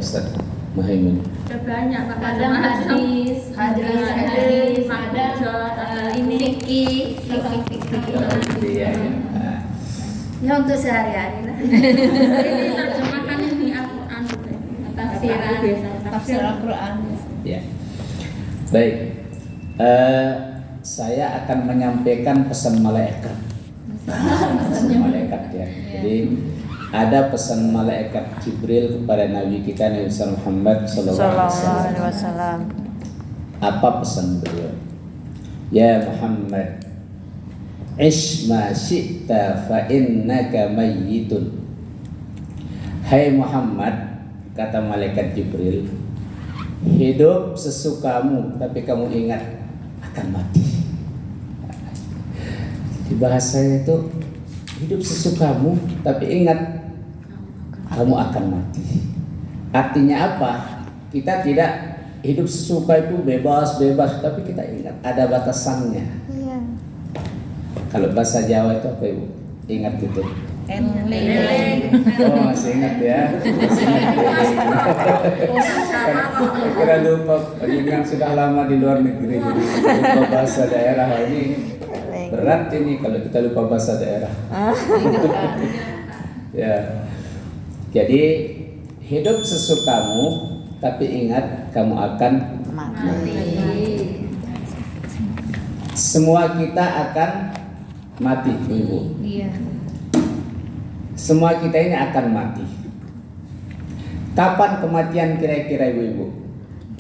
Ustaz Muhaimin? Ada banyak Pak. Ada hadis, ada ini fikih. Iya. Ya untuk sehari-hari lah. Ini terjemahkan ini Al-Quran. Tafsir Al-Quran. Ya. Baik. Saya akan menyampaikan pesan malaikat. Pesan malaikat ya. Jadi ada pesan malaikat Jibril kepada Nabi kita Nabi Muhammad sallallahu alaihi wasallam. Apa pesan beliau? Ya Muhammad, ish ma syi'ta fa innaka mayyitun. Hai Muhammad, kata malaikat Jibril, hidup sesukamu, tapi kamu ingat akan mati. Di bahasanya itu hidup sesukamu, tapi ingat kamu akan mati. Artinya apa? Kita tidak hidup sesuka itu bebas-bebas, tapi kita ingat ada batasannya. Iya. Kalau bahasa Jawa itu apa Ibu? Ingat gitu. Oh masih ingat ya. Kira lupa, yang sudah lama di luar negeri, lupa bahasa daerah ini berat ini kalau kita lupa bahasa daerah. Ya, jadi hidup sesukamu, tapi ingat kamu akan mati. Semua kita akan mati, Ibu. Iya. Semua kita ini akan mati. Kapan kematian kira-kira Ibu?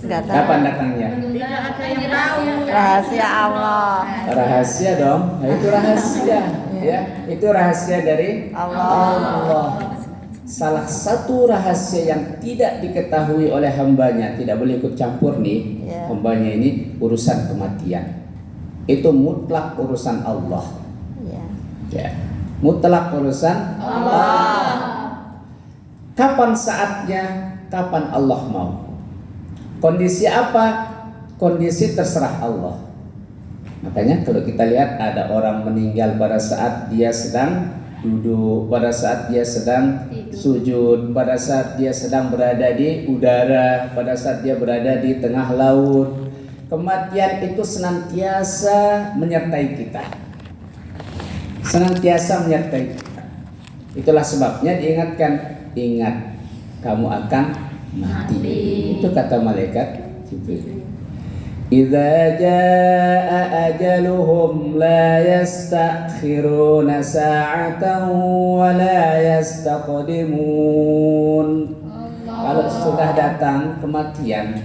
Kapan datangnya? Tidak ada yang tahu. Rahasia Allah. Rahasia dong. Nah, itu rahasia, ya. Itu rahasia dari Allah. Salah satu rahasia yang tidak diketahui oleh hambanya, tidak boleh ikut campur nih, hambanya ini urusan kematian. Itu mutlak urusan Allah. Ya. Mutlak urusan Allah. Kapan saatnya? Kapan Allah mau? Kondisi apa? Kondisi terserah Allah. Makanya kalau kita lihat ada orang meninggal pada saat dia sedang duduk, pada saat dia sedang sujud, pada saat dia sedang berada di udara, pada saat dia berada di tengah laut. Kematian itu senantiasa menyertai kita. Senantiasa menyertai kita. Itulah sebabnya diingatkan, ingat kamu akan mati. Itu kata malaikat Jibril. Idza jaa ajaluhum la yastakhiruna sa'atan wa la yastaqdimun. Kalau sudah datang kematian,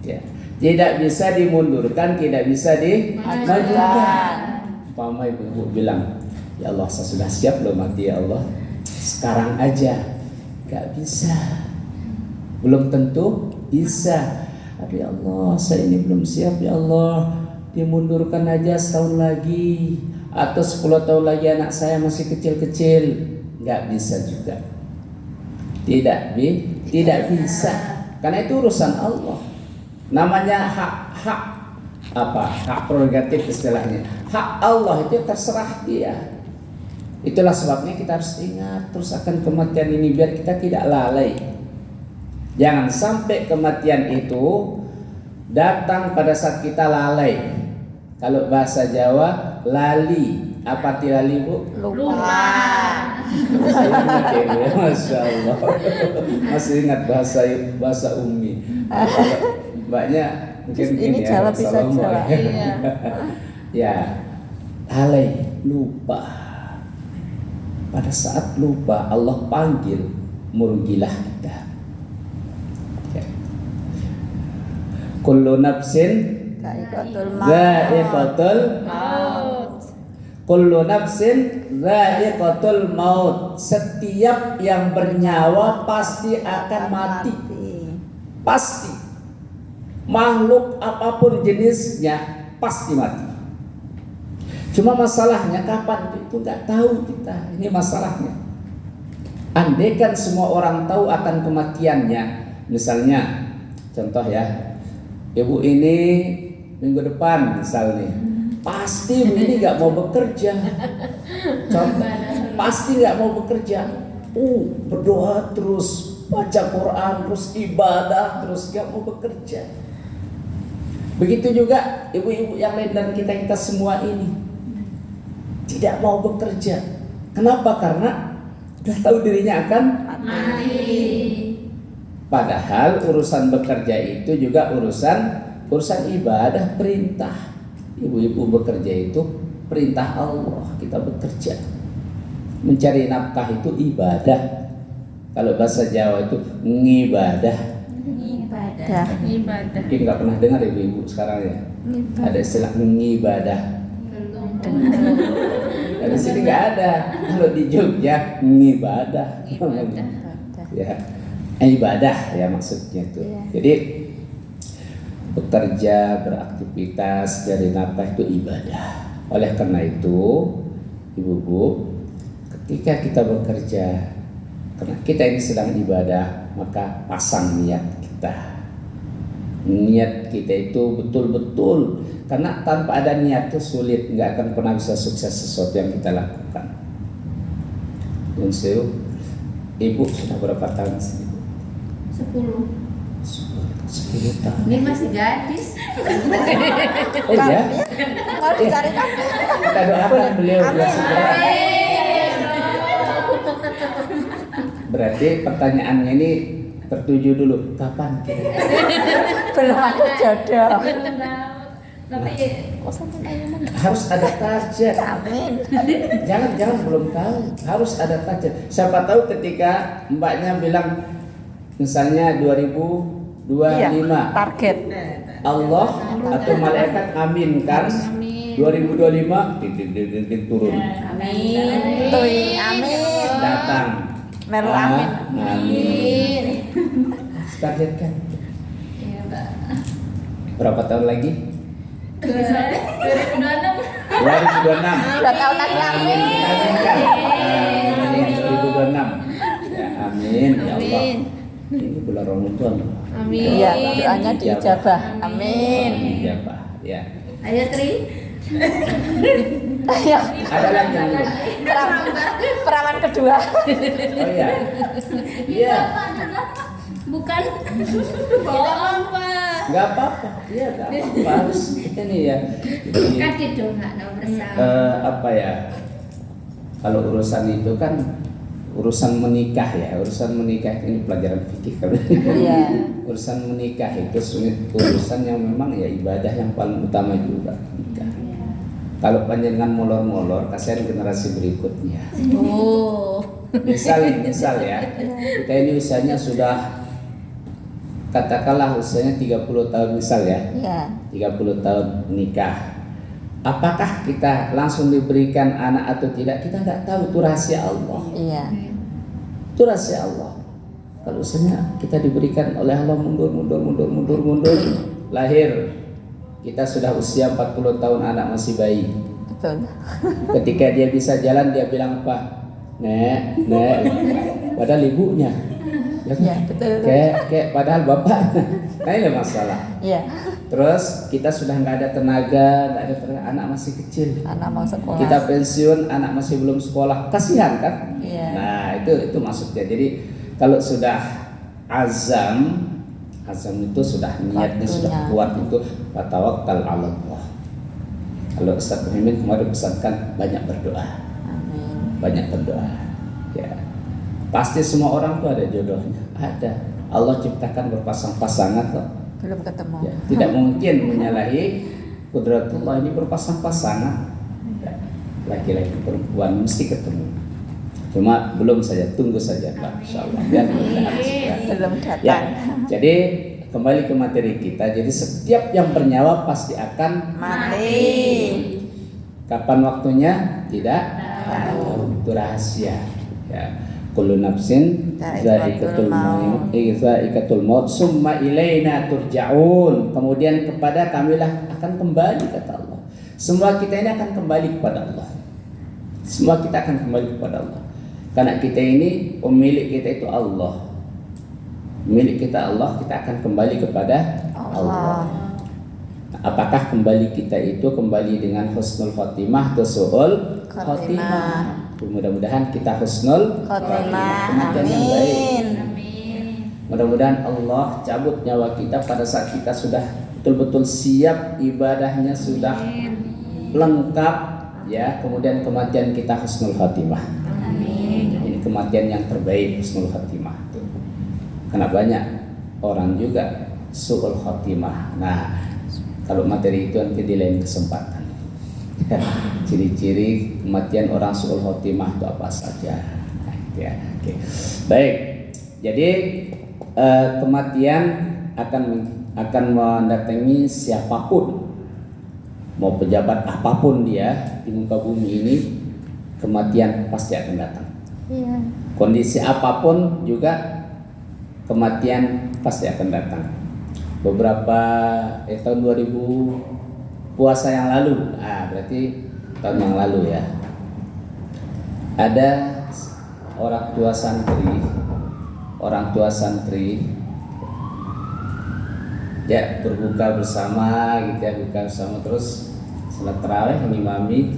ya, tidak bisa dimundurkan, tidak bisa dimajukan. Umpama ibu bilang, ya Allah saya sudah siap loh mati ya Allah, sekarang aja. Gak bisa, belum tentu bisa. Tapi ya Allah saya ini belum siap ya Allah, dimundurkan aja setahun lagi atau 10 tahun lagi, anak saya masih kecil-kecil. Gak bisa juga. Tidak bisa. Karena itu urusan Allah. Namanya hak apa? Hak prerogatif istilahnya. Hak Allah itu terserah dia. Itulah sebabnya kita harus ingat terus akan kematian ini biar kita tidak lalai. Jangan sampai kematian itu datang pada saat kita lalai. Kalau bahasa Jawa lali. Apa arti lali Bu? Lupa. Masya Allah. Masih ingat bahasa Umi. Mbaknya mungkin ini ya. Jawa bisa Jawa. Ya, lalai, lupa. Pada saat lupa Allah panggil, merugilah kita. Ya. Kullu nafsin dha'iqatul maut. Kullu nafsin dha'iqatul maut. Setiap yang bernyawa pasti akan mati. Pasti. Makhluk apapun jenisnya pasti mati. Cuma masalahnya kapan itu nggak tahu kita. Ini masalahnya. Andaikan semua orang tahu akan kematiannya, misalnya, contoh ya, ibu ini minggu depan misalnya, pasti ibu ini nggak mau bekerja. Contoh, pasti nggak mau bekerja. Berdoa terus, baca Quran, terus ibadah, terus gak mau bekerja. Begitu juga ibu-ibu yang lain dan kita semua ini tidak mau bekerja. Kenapa? Karena sudah tahu dirinya akan Mati. Padahal urusan bekerja itu juga urusan ibadah, perintah. Ibu-ibu bekerja itu perintah Allah, kita bekerja. Mencari nafkah itu ibadah. Kalau bahasa Jawa itu ngibadah. Ibadah. Ibadah. Mungkin nggak pernah dengar ibu-ibu sekarang ya. Ada istilah ngibadah. Di sini nggak ada. Kalau di Jogja ngibadah. Ya, ibadah ya maksudnya tuh. Jadi bekerja, beraktivitas, dari nafkah itu ibadah. Oleh karena itu, ibu-ibu, ketika kita bekerja, karena kita ini sedang ibadah, maka pasang niat kita. Niat kita itu betul-betul, karena tanpa ada niat itu sulit, nggak akan pernah bisa sukses sesuatu yang kita lakukan. Dan ibu sudah berapa tahun sih? 10. 10 tahun. Ini masih gadis. Oh ya? Mau dicari kan? Kita doakan beliau biar segera. Berarti pertanyaannya ini tertuju dulu, kapan? Belum ada jodoh. Tapi Harus ada target. Amin. Jangan belum tahu. Harus ada target. Siapa tahu ketika mbaknya bilang misalnya 2025 Target. Allah atau malaikat aminkan 2025 titik turun Amin. Amin. datang Melu amin. amin. Targetkan berapa tahun lagi? 2026. 2026. 2 tahun lagi. Amin. Aminkan. Amin. 2026. Ya, amin. Ya Allah. Ini bulan Ramadan. Amin. Iya, doanya diijabah. Amin. Dijabah. Ya. ayo Tri. Ayo, Ada lagi yang belum? perawan kedua. Oh iya. Iya. Bukan. Tidak apa. Enggak apa-apa. Iya, enggak apa-apa. Harus ini ya. Jadi, Kadit dong nggak nomor bersama. apa ya? Kalau urusan itu kan urusan menikah ya. Urusan menikah ini pelajaran fikih kalau. Iya. Urusan menikah itu urusan yang memang ya ibadah yang paling utama juga nikah. Kalau panjenengan molor-molor, kasihan generasi berikutnya. Oh. Misal ya, kita ini usianya sudah katakanlah usianya 30 tahun misal ya. Iya. 30 tahun nikah. Apakah kita langsung diberikan anak atau tidak? Kita nggak tahu, itu rahasia Allah. Iya. Itu rahasia Allah. Kalau usianya kita diberikan oleh Allah mundur, lahir. Kita sudah usia 40 tahun, anak masih bayi. Betul. Ketika dia bisa jalan, dia bilang apa? Nek. Padahal ibunya. Ya, Iya, betul. Kayak padahal bapaknya. Nah ini masalah. Iya. Terus kita sudah nggak ada tenaga, anak masih kecil. Anak mau sekolah. Kita pensiun, anak masih belum sekolah, kasihan kan? Iya. Nah itu maksudnya. Jadi kalau sudah azam itu sudah niatnya Waktunya. sudah kuat itu tawakkal 'ala Allah. Kalau Ustaz Muhammad kemarin pesankan banyak berdoa, Amin. banyak berdoa. Ya, pasti semua orang tuh ada jodohnya, ada. Allah ciptakan berpasang-pasangan kok. Belum ketemu. Ya, tidak mungkin menyalahi kudratullah, ini berpasang-pasangan. Ya, laki-laki perempuan mesti ketemu. Cuma belum saja, tunggu saja Pak, insyaallah. Ya, mudah-mudahan segera. Belum datang. Ya, jadi kembali ke materi kita. Jadi setiap yang bernyawa pasti akan Mati. Kapan waktunya? Tidak tahu. Itu rahasia. Ya. Kullu nafsin Dha'iqatul dha'iqatul maut summa ilaina turja'un. Kemudian kepada kamilah akan kembali, kata Allah. Semua kita ini akan kembali kepada Allah. Semua kita akan kembali kepada Allah. Karena kita ini pemilik kita itu Allah. Milik kita Allah, kita akan kembali kepada Allah. Apakah kembali kita itu kembali dengan husnul khotimah atau su'ul khotimah? Mudah-mudahan kita husnul Khotimah. kematian yang baik. Amin. Mudah-mudahan Allah cabut nyawa kita pada saat kita sudah betul-betul siap, ibadahnya sudah lengkap, ya. Kemudian kematian kita husnul khatimah. Ini kematian yang terbaik, husnul khatimah. Karena banyak orang juga su'ul khatimah. Nah, kalau materi itu nanti di lain kesempatan. Ciri-ciri kematian orang su'ul khatimah itu apa saja? Ya, oke. Baik. Jadi kematian akan mendatangi siapapun, mau pejabat apapun dia di muka bumi ini, kematian pasti akan datang. Iya. Kondisi apapun juga kematian pasti akan datang. Beberapa tahun 2000 puasa yang lalu, berarti tahun yang lalu ya, ada orang tua santri ya berbuka bersama gitu ya, buka bersama terus salat tarawih, ngimami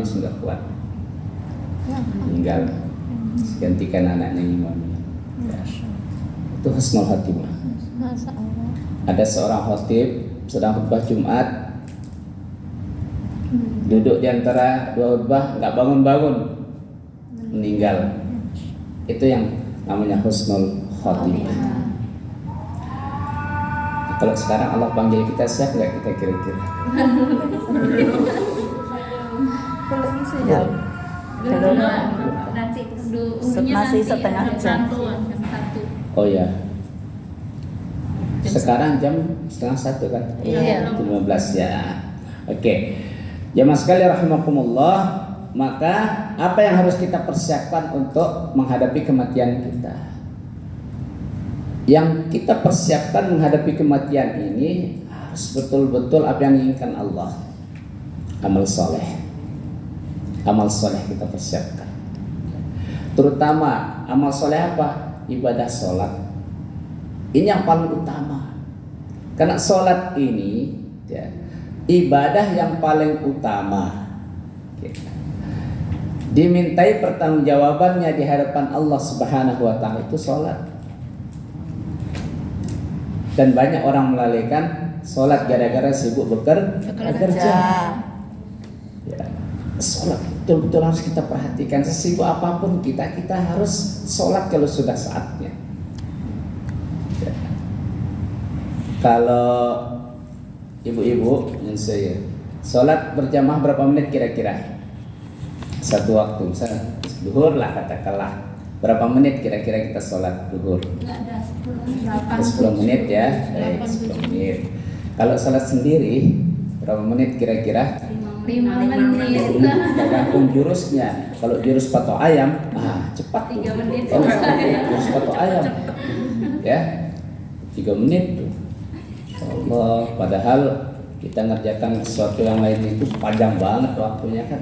sudah kuat, meninggal, gantikan anaknya ngimami ya. Itu husnul khatimah. Masya Allah. Ada seorang khatib sedang khutbah Jumat, duduk di antara dua khutbah nggak bangun-bangun, meninggal. Itu yang namanya husnul khatimah. Kalau sekarang Allah panggil kita, siap nggak kita kira-kira? Belum sejam. Belum. Nanti Masih setengah jam. Oh ya. Sekarang jam setengah 1 kan? Iya. 15 ya. Oke. Jamaah sekalian rahimakumullah, maka apa yang harus kita persiapkan untuk menghadapi kematian kita? Yang kita persiapkan menghadapi kematian ini harus betul-betul apa yang diinginkan Allah. Amal soleh. Amal soleh kita persiapkan. Terutama amal soleh apa? Ibadah sholat. Ini yang paling utama. Karena sholat ini ya, ibadah yang paling utama. Dimintai pertanggungjawabannya di hadapan Allah Subhanahu wa taala itu sholat. Dan banyak orang melalaikan sholat gara-gara sibuk bekerja. Ya, sholat betul-betul harus kita perhatikan. Sesibuk apapun kita harus sholat kalau sudah saatnya. Ya. Kalau ibu-ibu yang saya sholat berjamaah berapa menit kira-kira? Satu waktu, misalnya duhur lah katakanlah. Berapa menit kira-kira kita sholat duhur? 10 menit ya, 10 menit. Kalau sholat sendiri berapa menit kira-kira? 5 menit. Tergantung jurusnya. Kalau jurus patok ayam, cepat. 3 menit. Kalau jurus patok ayam, ya 3 menit tuh. Allah, padahal kita ngerjakan sesuatu yang lain itu panjang banget waktunya kan.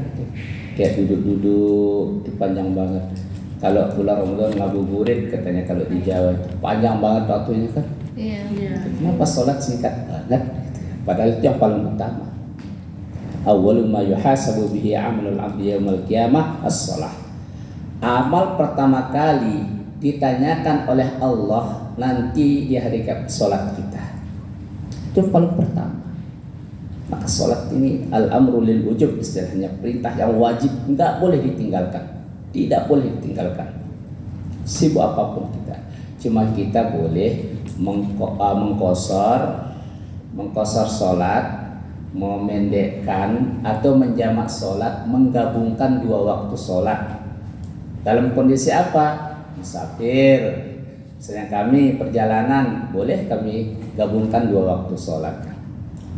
Kayak duduk-duduk itu panjang banget. Kalau bulan Ramadan ngabuburit katanya kalau di Jawa itu panjang banget waktunya kan. Iya. Kenapa sholat singkat banget? Padahal itu yang paling utama. Awwalu ma yuhasabu bihi 'amalul 'abdi yaumil qiyamah as-shalah. Amal pertama kali ditanyakan oleh Allah nanti di hari kiamat sholat kita. Itu yang paling pertama. Maka sholat ini al-amru lil wujub, istilahnya perintah yang wajib, enggak boleh ditinggalkan. Tidak boleh ditinggalkan. Sibuk apapun kita, cuma kita boleh mengkosor sholat, memendekkan atau menjamak sholat, menggabungkan 2 waktu sholat. Dalam kondisi apa? Musafir. Misalnya kami perjalanan, boleh kami gabungkan 2 waktu sholat.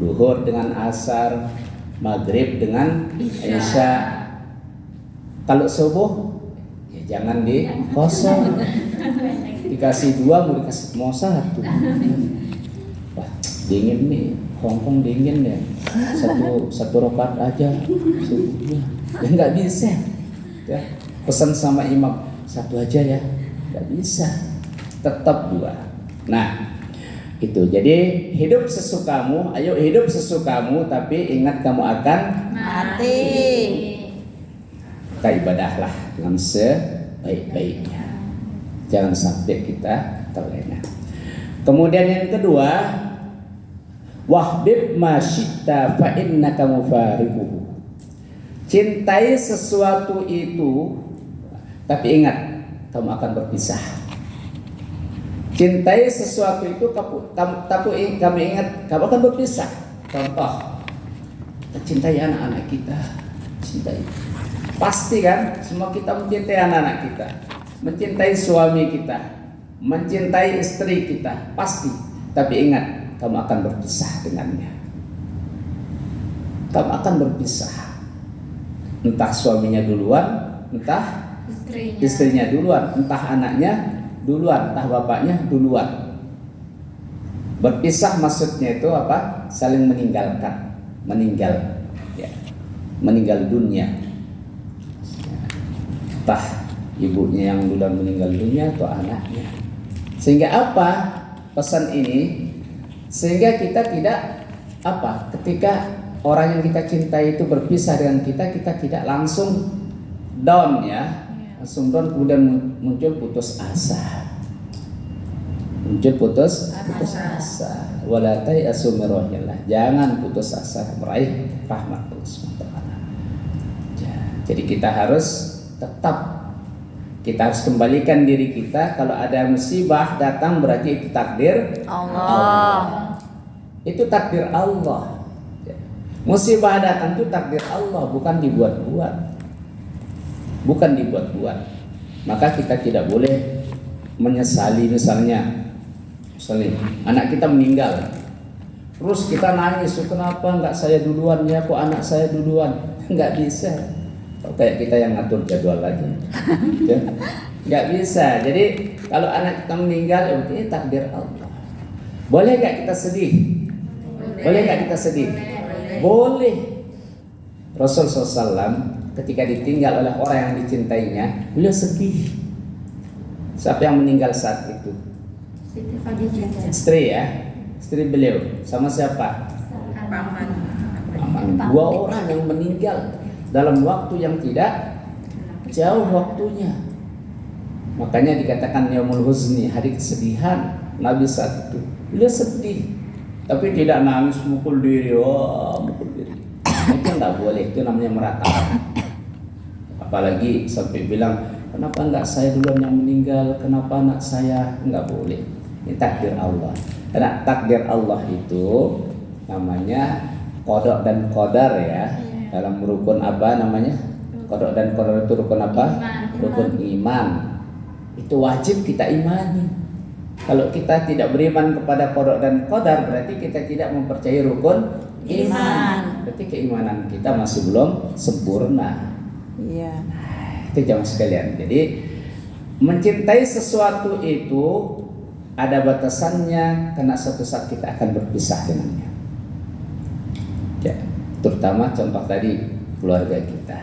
Duhur dengan asar, maghrib dengan isya. Kalau subuh, ya jangan dikosong. Dikasih 2, mau 1. Wah, dingin nih, Hongkong dingin ya. Satu rakaat aja subuhnya. Ya nggak bisa. Ya, pesan sama imam 1 aja ya, nggak bisa. Tetap 2. Nah, itu. Jadi hidup sesukamu, ayo hidup sesukamu, tapi ingat kamu akan Mati. Kita ibadahlah dengan sebaik-baiknya. Jangan sampai kita terlena. Kemudian yang kedua, wahbib ma syi'ta fa innaka mufariquhu. Cintai sesuatu itu, tapi ingat kamu akan berpisah. Cintai sesuatu itu, tapi kamu ingat kamu akan berpisah. Contoh, kita cintai anak-anak kita, cintai. Pasti kan, semua kita mencintai anak-anak kita, mencintai suami kita, mencintai istri kita, pasti. Tapi ingat, kamu akan berpisah dengannya. Kamu akan berpisah. Entah suaminya duluan, entah istrinya duluan, entah anaknya duluan, entah bapaknya duluan. Berpisah maksudnya itu apa? Saling meninggalkan, meninggal, ya. Meninggal dunia. Entah ibunya yang duluan meninggal dunia atau anaknya. Sehingga apa pesan ini? Sehingga kita tidak apa? Ketika orang yang kita cintai itu berpisah dengan kita, kita tidak langsung down, ya. Langsung down, kemudian muncul putus asa. Muncul putus asa. Wala ta'asu min rahmatillah. Jangan putus asa meraih rahmat Allah SWT. Jadi kita harus tetap, kita harus kembalikan diri kita. Kalau ada musibah datang berarti itu takdir Allah. Itu takdir Allah. Musibah datang itu takdir Allah, bukan dibuat-buat. Bukan dibuat-buat. Maka kita tidak boleh menyesali. Misalnya anak kita meninggal, terus kita nangis, kenapa enggak saya duluan ya, kok anak saya duluan? Enggak bisa. Kayak kita yang ngatur jadwal lagi. Enggak bisa. Jadi kalau anak kita meninggal, itu takdir Allah. Boleh enggak kita sedih? Boleh enggak kita sedih? Boleh. Rasul SAW ketika ditinggal oleh orang yang dicintainya, beliau sedih. Siapa yang meninggal saat itu? Istri, ya. Istri beliau. Sama siapa? Paman. Dua orang yang meninggal dalam waktu yang tidak jauh waktunya. Makanya dikatakan yaumul huzni, hari kesedihan. Nabi saat itu beliau sedih, tapi tidak nangis mukul diri. Mukul diri itu enggak boleh, itu namanya meratakan. Apalagi sampai bilang, kenapa enggak saya duluan yang meninggal, kenapa anak saya? Enggak boleh. Ini takdir Allah. Karena takdir Allah itu namanya qada dan qadar, ya. Dalam rukun apa namanya? Qada dan qadar itu rukun apa? Rukun iman. Itu wajib kita imani. Kalau kita tidak beriman kepada qada dan qadar, berarti kita tidak mempercayai rukun iman. Berarti keimanan kita masih belum sempurna. Iya. Itu jamaah sekalian. Jadi mencintai sesuatu itu ada batasannya, karena suatu saat kita akan berpisah dengannya. Ya, terutama contoh tadi keluarga kita.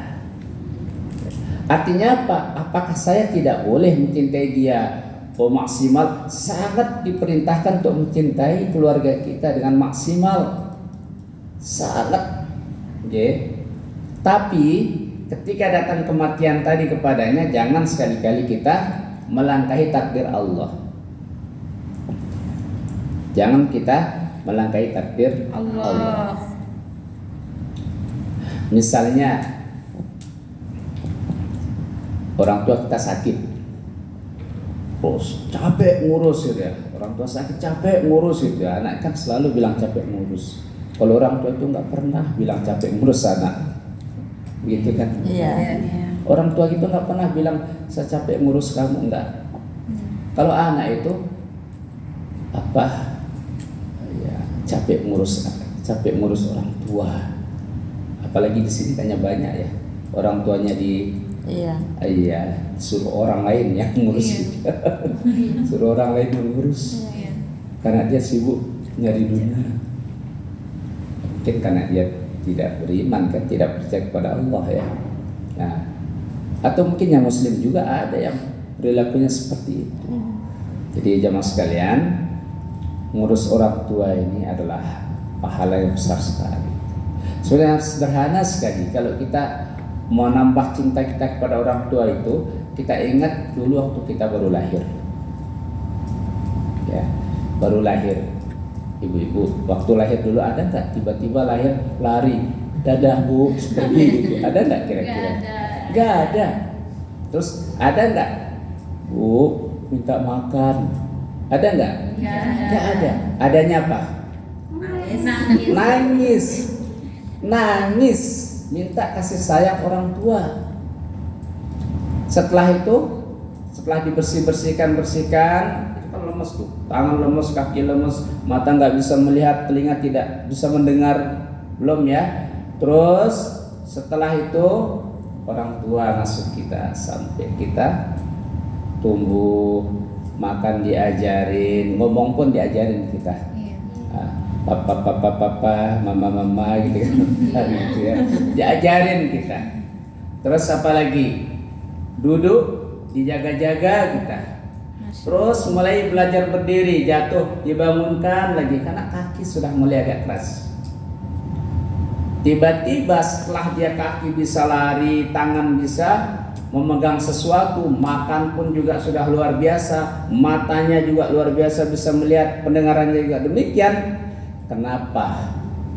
Artinya apa? Apakah saya tidak boleh mencintai dia? Oh, maksimal. Sangat diperintahkan untuk mencintai keluarga kita dengan maksimal. Sangat. Okay. Tapi ketika datang kematian tadi kepadanya, jangan sekali-kali kita melangkahi takdir Allah. Jangan kita melangkahi takdir Allah. Misalnya orang tua kita sakit, capek ngurus gitu ya. Orang tua sakit capek ngurus gitu ya. Anak kan selalu bilang capek ngurus. Kalau orang tua itu nggak pernah bilang capek ngurus anak, gitu kan? Iya. Orang tua itu nggak pernah bilang saya capek ngurus kamu, enggak. Kalau anak itu apa? Ya, capek ngurus orang tua. Apalagi di sini tanya banyak ya, orang tuanya iya, suruh orang lain yang ngurus, suruh orang lain mengurus, karena dia sibuk nyari dunia. Mungkin karena dia tidak beriman, kan, tidak percaya kepada Allah, ya. Nah, atau mungkin yang Muslim juga ada yang perilakunya seperti itu. Jadi jamaah sekalian, ngurus orang tua ini adalah pahala yang besar sekali. Sebenarnya sederhana sekali. Kalau kita mau nambah cinta kita kepada orang tua itu, kita ingat dulu waktu kita baru lahir. baru lahir. Ibu-ibu waktu lahir dulu ada nggak tiba-tiba lahir lari, dadah bu, pergi gitu? Ada nggak kira-kira? Nggak ada. Terus ada nggak, bu minta makan? Ada nggak? Nggak ada. Adanya apa? Nangis, minta kasih sayang orang tua. Setelah itu, setelah bersihkan, itu kan lemes tuh, tangan lemes, kaki lemes, mata nggak bisa melihat, telinga tidak bisa mendengar, belum ya. Terus setelah itu orang tua ngasuh kita sampai kita tumbuh, makan diajarin, ngomong pun diajarin kita. Papa, mama gitu kan. Gitu ya. Diajarin kita. Terus apa lagi? Duduk dijaga-jaga kita. Terus mulai belajar berdiri, jatuh dibangunkan lagi karena kaki sudah mulai agak keras. Tiba-tiba setelah dia kaki bisa lari, tangan bisa memegang sesuatu, makan pun juga sudah luar biasa, matanya juga luar biasa bisa melihat, pendengarannya juga demikian. Kenapa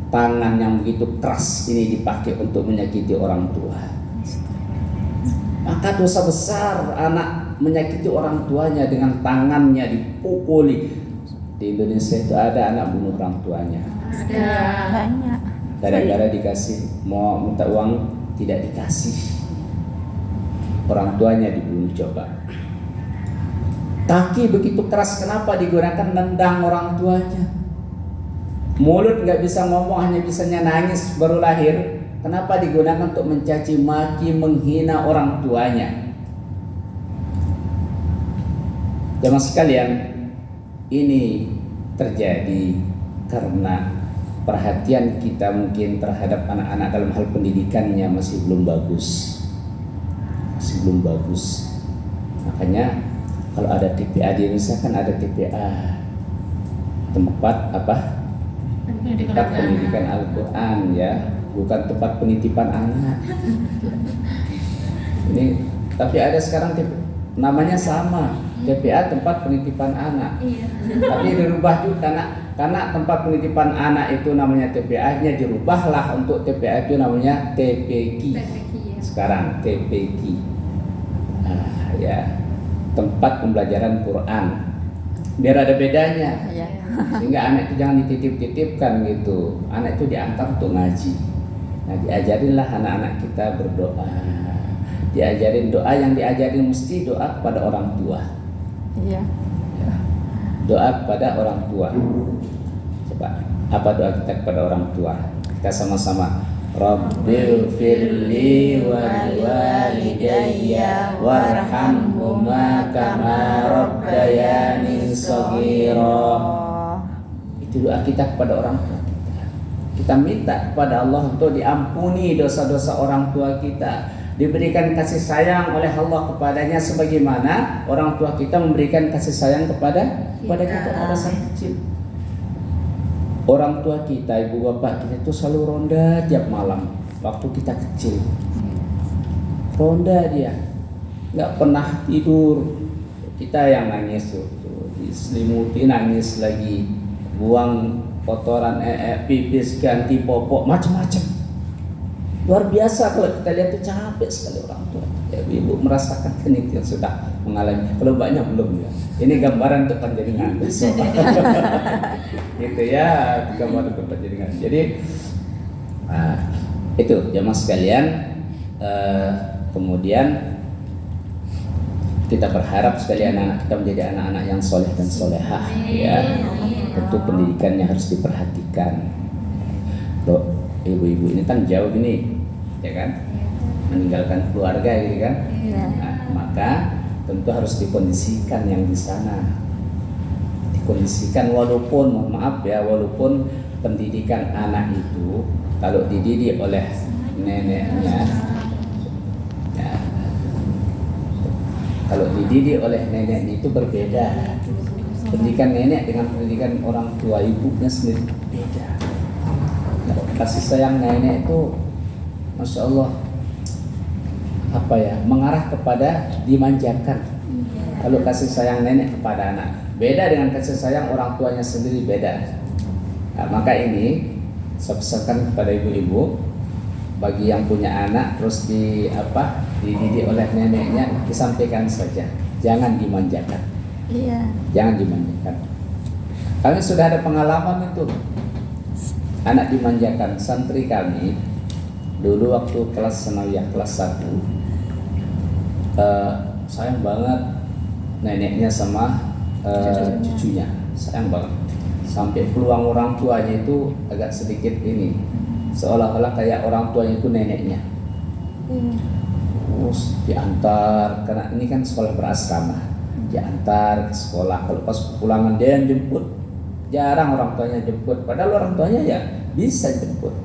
tangan yang begitu keras ini dipakai untuk menyakiti orang tua? Maka dosa besar anak menyakiti orang tuanya dengan tangannya dipukuli. Di Indonesia itu ada anak bunuh orang tuanya. Banyak. Gara-gara dikasih, mau minta uang tidak dikasih, orang tuanya dibunuh. Coba. Kaki begitu keras, kenapa digunakan nendang orang tuanya? Mulut nggak bisa ngomong, hanya bisanya nangis baru lahir. Kenapa digunakan untuk mencaci maki, menghina orang tuanya? Jemaah sekalian, ini terjadi karena perhatian kita mungkin terhadap anak-anak dalam hal pendidikannya masih belum bagus. Makanya kalau ada TPA di Indonesia kan ada TPA, tempat apa? Tempat pendidikan Al-Quran ya, bukan tempat penitipan anak. Ini tapi ada sekarang namanya sama, TPA tempat penitipan anak. Tapi dirubah juga karena tempat penitipan anak itu namanya TPA-nya dirubahlah untuk TPA itu namanya TPQ. Sekarang TPQ. Ya, tempat pembelajaran Quran. Biar ada bedanya. Sehingga anak itu jangan dititip-titipkan gitu. Anak itu diantar untuk ngaji. Nah, diajarinlah anak-anak kita berdoa. Diajarin doa, yang diajarin mesti doa kepada orang tua. Iya. Doa kepada orang tua. Coba, apa doa kita kepada orang tua? Kita sama-sama. Rabbil firli wa walidayya warhamhuma kama rabbayani shaghira. Itu doa kita kepada orang tua kita. Kita minta kepada Allah untuk diampuni dosa-dosa orang tua kita, diberikan kasih sayang oleh Allah kepadanya sebagaimana orang tua kita memberikan kasih sayang kepada kita pada saat kecil. Orang tua kita, ibu bapak kita itu selalu ronda tiap malam waktu kita kecil. Ronda dia, nggak pernah tidur. Kita yang nangis tuh, diselimuti nangis lagi, buang kotoran, pipis, ganti popok, macam-macam. Luar biasa kalau kita lihat tuh, capek sekali orang tua. Ya, ibu merasakan itu yang sudah mengalami. Kalau banyak belum ya. Ini gambaran untuk panjenengan besok. Gitu ya, gambaran untuk panjenengan. Jadi itu jemaah sekalian. Kemudian kita berharap sekali anak-anak kita menjadi anak-anak yang soleh dan solehah. Ya, tentu pendidikannya harus diperhatikan. Loh, ibu-ibu ini kan jauh ini, ya kan, meninggalkan keluarga gitu kan. Nah, maka tentu harus dikondisikan yang di sana, dikondisikan walaupun, mohon maaf ya, walaupun pendidikan anak itu kalau dididik oleh neneknya, ya, kalau dididik oleh neneknya itu berbeda. Pendidikan nenek dengan pendidikan orang tua ibunya sendiri beda. Kasih sayang nenek itu, masya Allah, apa ya, mengarah kepada dimanjakan. Kalau kasih sayang nenek kepada anak beda dengan kasih sayang orang tuanya sendiri, beda. Nah, maka ini saya pesankan kepada ibu-ibu, bagi yang punya anak terus dididik oleh neneknya, disampaikan saja, jangan dimanjakan. Iya. Jangan dimanjakan. Kami sudah ada pengalaman itu, anak dimanjakan. Santri kami dulu waktu kelas sanawiyah kelas 1, sayang banget neneknya sama cucunya, sayang banget. Sampai peluang orang tuanya itu agak sedikit ini, seolah-olah kayak orang tuanya itu neneknya. Terus diantar, karena ini kan sekolah berasrama, diantar ke sekolah. Kalau pas pulangan dia yang jemput, jarang orang tuanya jemput. Padahal orang tuanya ya bisa jemput.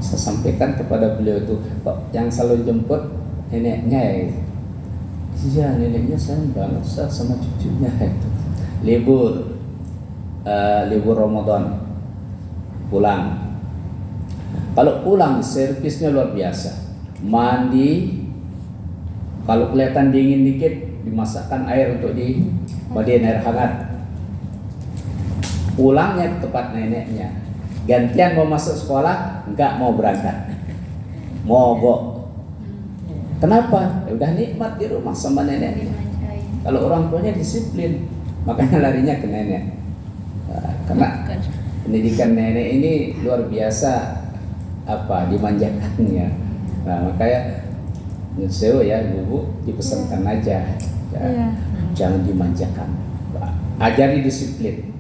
Saya sampaikan kepada beliau itu, Pak, yang selalu jemput neneknya ya. Iya, neneknya sayang banget sama cucunya itu. Libur Ramadan pulang. Kalau pulang servisnya luar biasa. Mandi, kalau kelihatan dingin dikit dimasakkan air untuk dimandiin air hangat. Pulangnya ke tempat neneknya. Gantian mau masuk sekolah, enggak mau berangkat. Mogok. Kenapa? Ya udah nikmat di rumah sama nenek. Kalau orang tuanya disiplin, makanya larinya ke nenek. Karena pendidikan nenek ini luar biasa dimanjakannya. Nah, makanya Nuseo ya ibu dipesankan aja ya, jangan dimanjakan, ajari disiplin.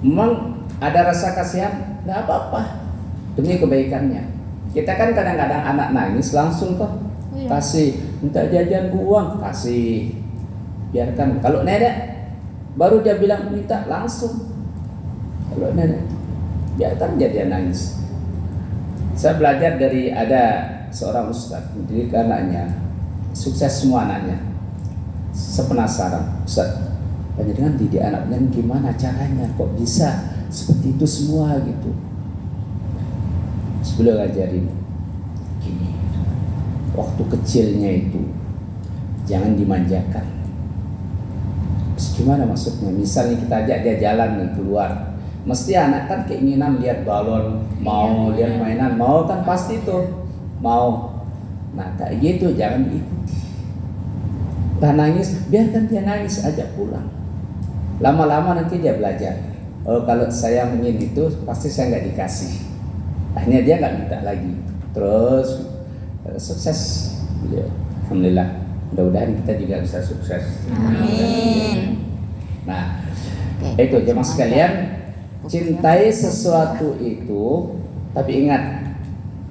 Memang ada rasa kasihan, nggak apa-apa demi kebaikannya. Kita kan kadang-kadang anak nangis langsung kok kasih, minta jajan uang kasih, biarkan. Kalau nenek baru dia bilang minta langsung. Kalau nenek biarkan dia nangis. Saya belajar dari ada seorang ustaz mendidik anaknya, sukses semua anaknya. Saya penasaran, Ustaz, dengan didik anaknya gimana caranya kok bisa seperti itu semua gitu. Sebelum ngajarin gini, waktu kecilnya itu jangan dimanjakan. Gimana maksudnya? Misalnya kita ajak dia jalan nih keluar, mesti anak kan keinginan lihat balon, mau lihat mainan, mau kan pasti tuh mau. Nah kayak gitu jangan diikuti. Nah nangis, biarkan dia nangis, ajak pulang. Lama-lama nanti dia belajar. Oh kalau saya ingin itu pasti saya nggak dikasih. Akhirnya dia nggak minta lagi. Terus sukses beliau. Alhamdulillah. Mudah-mudahan kita juga bisa sukses. Amin. Nah itu jemaah sekalian, cintai sesuatu itu, tapi ingat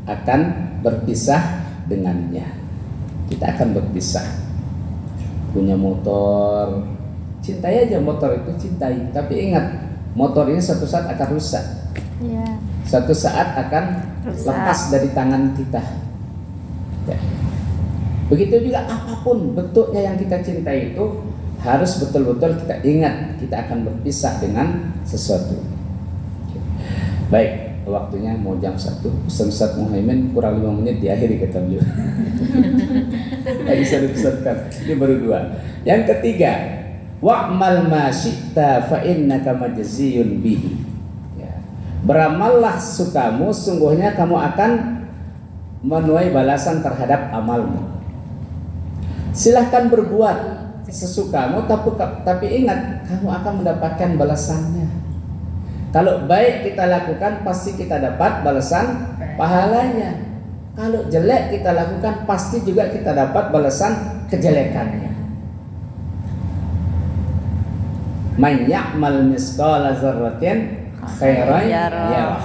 akan berpisah dengannya. Kita akan berpisah. Punya motor, cintai aja motor itu, cintai. Tapi ingat, motor ini suatu saat akan rusak. Suatu saat akan lepas dari tangan kita. Ya. Begitu juga apapun bentuknya yang kita cintai itu harus betul-betul kita ingat kita akan berpisah dengan sesuatu. Baik. Waktunya mau jam 1. Ustaz Muhaimin kurang 5 menit diakhiri kata beliau. Tidak bisa dipesankan. Ini baru 2. Yang ketiga, wa'mal ma syi'ta fa innaka majziyun bihi. Ya. Beramallah sukamu, sungguhnya kamu akan menuai balasan terhadap amalmu. Silahkan berbuat sesukamu, tapi ingat kamu akan mendapatkan balasannya. Kalau baik kita lakukan, pasti kita dapat balasan pahalanya. Kalau jelek kita lakukan, pasti juga kita dapat balasan kejelekannya. Man ya'mal misqala dzarratin khairan yarah,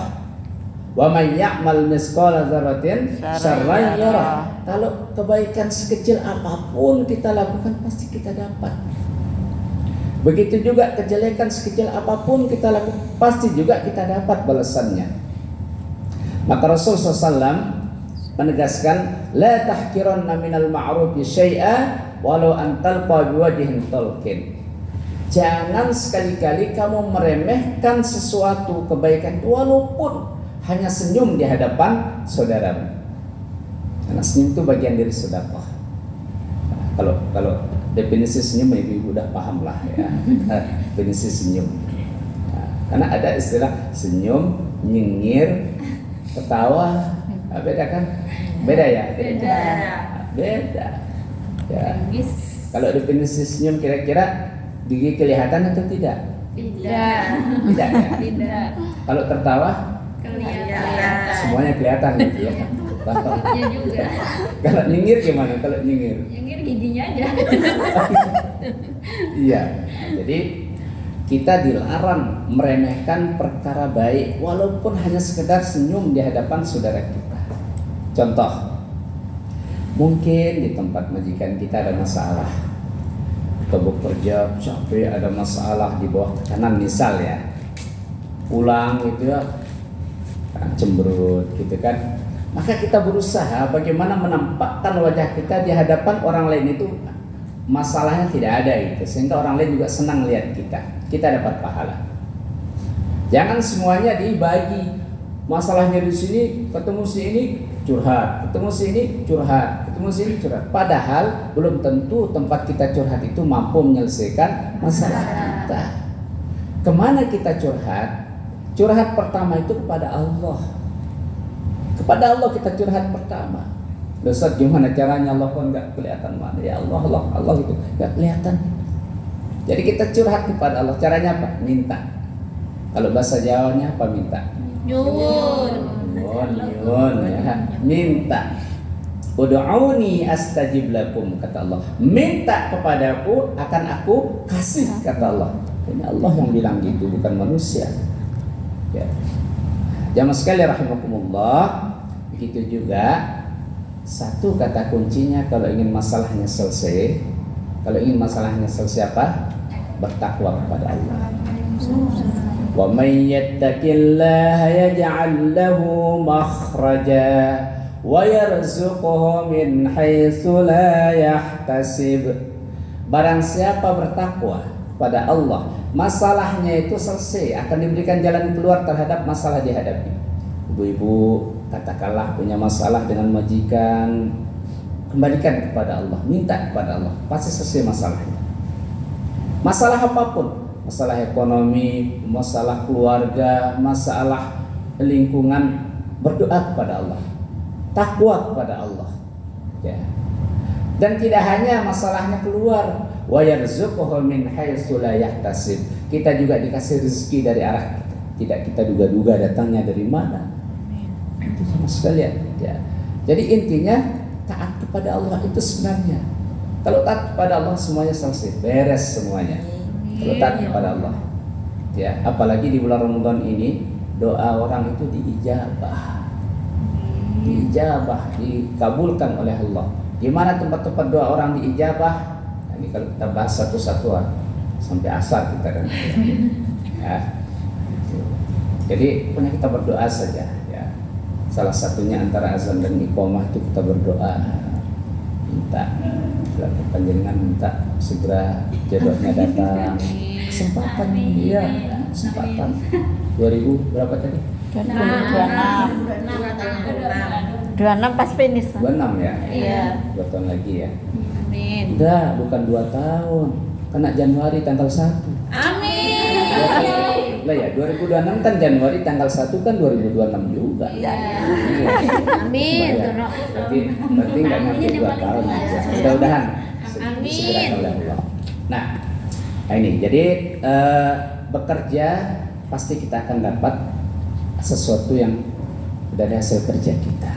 wa man ya'mal misqala dzarratin syarran yarah. Kalau kebaikan sekecil apapun kita lakukan, pasti kita dapat. Begitu juga kejelekan sekecil apapun kita lakukan, pasti juga kita dapat balasannya. Maka Rasul SAW menegaskan, la tahkiranna minal ma'rufi syai'a walau an talqa biwajhin talqin. Jangan sekali-kali kamu meremehkan sesuatu kebaikan walaupun hanya senyum di hadapan saudaramu. Karena senyum itu bagian dari sedekah. Kalau definisi senyum ibu udah paham lah ya. Definisi senyum. Nah, karena ada istilah senyum, nyengir, ketawa. Beda kan? Beda ya? Beda. Beda. Ya. Yes. Kalau definisi senyum kira-kira gigi kelihatan atau tidak? Tidak. Tidak ya? Tidak. Kalau tertawa Kelihatan. semuanya kelihatan gitu ya. Giginya juga. Kalau nyengir gimana? Kalau nyengir? Yang giginya aja. Iya. Jadi kita dilarang meremehkan perkara baik walaupun hanya sekedar senyum di hadapan saudara kita. Contoh, mungkin di tempat majikan kita ada masalah. Kita bekerja capek, ada masalah di bawah tekanan misal ya. Pulang gitu ya, cemberut gitu kan. Maka kita berusaha bagaimana menampakkan wajah kita di hadapan orang lain itu masalahnya tidak ada gitu, sehingga orang lain juga senang lihat kita dapat pahala. Jangan semuanya dibagi, masalahnya di sini, ketemu si ini curhat, ketemu si ini curhat, ketemu si ini curhat. Padahal belum tentu tempat kita curhat itu mampu menyelesaikan masalah kita. Kemana kita curhat? Curhat pertama itu kepada Allah. Kepada Allah kita curhat pertama. Ustaz, gimana caranya? Allah pun nggak kelihatan mana? Ya Allah itu nggak kelihatan. Jadi kita curhat kepada Allah. Caranya apa? Minta. Kalau bahasa Jawanya apa minta? Nyuwun. Nyuwun ya. Minta. Ud'uni astajib lakum, kata Allah. Minta kepadaku akan aku kasih, kata Allah. Ini Allah yang bilang gitu, bukan manusia. Ya. Jamaah sekalian rahimakumullah, begitu juga satu kata kuncinya kalau ingin masalahnya selesai. Kalau ingin masalahnya selesai apa? Bertakwa kepada Allah. Wa may yattaqillaha yaj'al lahu makhraja wa yarzuqhu min haitsu la yahtasib. Barang siapa bertakwa pada Allah, masalahnya itu selesai, akan diberikan jalan keluar terhadap masalah dihadapi. Ibu-ibu katakanlah punya masalah dengan majikan, kembalikan kepada Allah, minta kepada Allah, pasti selesai masalahnya. Masalah apapun, masalah ekonomi, masalah keluarga, masalah lingkungan, berdoa kepada Allah, takwa kepada Allah, ya. Dan tidak hanya masalahnya keluar, wa yarzuquhu min haitsu la yahtasib. Kita juga dikasih rezeki dari arah tidak kita duga-duga datangnya dari mana. Itu sama sekalian ya. Jadi intinya taat kepada Allah itu sebenarnya. Kalau taat kepada Allah semuanya selesai, beres semuanya. Kalau taat kepada Allah. Ya, apalagi di bulan Ramadan ini doa orang itu diijabah. Diijabah, dikabulkan oleh Allah. Gimana tempat-tempat doa orang diijabah? Nah, ini kalau kita bahas satu-satuan sampai asar kita kan. Ya. Jadi punya kita berdoa saja. Ya. Salah satunya antara azan dan iqamah itu kita berdoa, minta, panjenengan minta segera jodohnya datang. Kesempatan dia, kesempatan. 2000 berapa tadi? 26 pas finish. 26 ya? Iya. 2 tahun lagi ya. Amin. Udah, bukan 2 tahun. Kena Januari tanggal 1. Amin. Lah ya, 2026 kan Januari tanggal 1 kan 2026 juga. Iya. Amin. Amin. Berarti nggak nyampe 2 tahun. Mudah-mudahan Amin. disegerakan oleh Allah. Nah ini jadi bekerja pasti kita akan dapat sesuatu yang dari hasil kerja kita.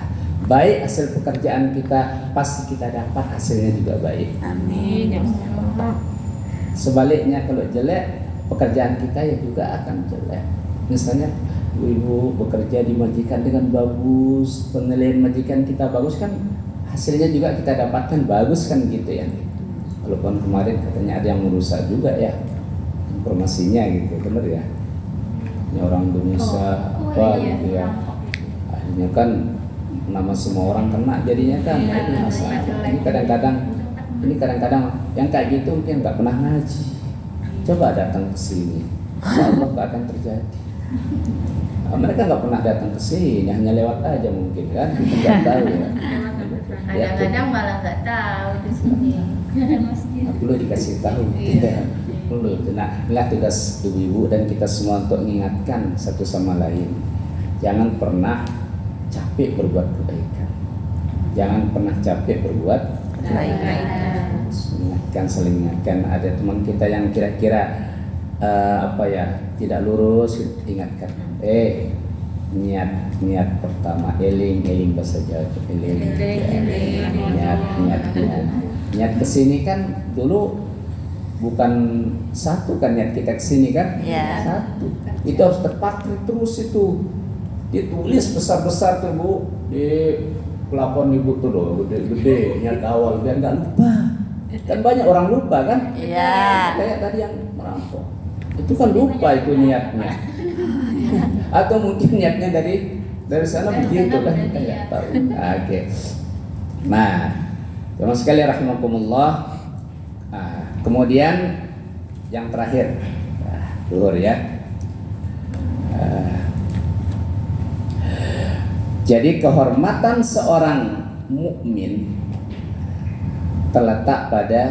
Baik hasil pekerjaan kita, pasti kita dapat hasilnya juga baik. Amin. Ya Allah. Sebaliknya kalau jelek, pekerjaan kita ya juga akan jelek. Misalnya ibu bekerja di majikan dengan bagus, penilaian majikan kita bagus kan, hasilnya juga kita dapatkan bagus kan gitu ya. Walaupun kemarin katanya ada yang merusak juga ya informasinya gitu, bener ya. Ini orang Indonesia apa gitu ya. Akhirnya kan nama semua orang kena jadinya kan. Iya, Itu masalah. jelek. Ini kadang-kadang yang kayak gitu mungkin nggak pernah ngaji. Coba datang ke sini, Allah nggak akan terjadi. Nah, mereka nggak pernah datang ke sini, hanya lewat aja mungkin kan, kita nggak tahu ya. Kadang-kadang malah nggak tahu di sini. Perlu dikasih tahu. Tidak perlu. Nah, inilah tugas ibu-ibu dan kita semua untuk mengingatkan satu sama lain. Jangan pernah capek berbuat kebaikan. Jangan pernah capek berbuat kebaikan. Ingatkan, saling ingatkan. Ada teman kita yang kira-kira tidak lurus, ingatkan. Niat pertama, eling bahasa Jawa, niat kesini kan dulu bukan satu kan niat kita kesini kan, satu. Itu harus terpakai terus itu. Ditulis besar-besar tuh Bu di pelapon ibu tuh loh, gede-gede niat awal biar nggak lupa. Kan banyak orang lupa kan? Iya. Kayak tadi yang merampok. Itu kan lupa itu niatnya. Atau mungkin niatnya dari sana begitu kan kita nggak tahu. Oke. Nah, teman sekalian rahimakumullah. Kemudian yang terakhir, zuhur ya. Jadi kehormatan seorang mukmin terletak pada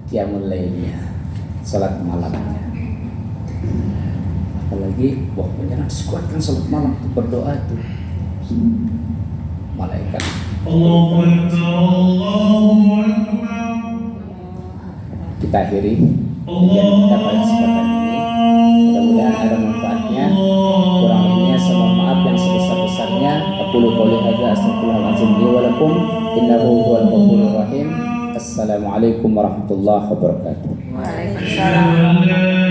qiyamul lailnya, salat malamnya. Apalagi jangan sekuatkan salat malam itu berdoa itu malaikat. Allahu Akbar, Allahu Akbar. Kita akhiri kajian kita pada kesempatan ini. Mudah-mudahan ada manfaatnya. Kurang lebihnya saya mohon maaf yang sebesar-besarnya. Aqulu qouli hadza astaghfirullahalazim li wa lakum innahu huwal ghafurur rahim. Assalamualaikum warahmatullahi wabarakatuh. Waalaikumsalam.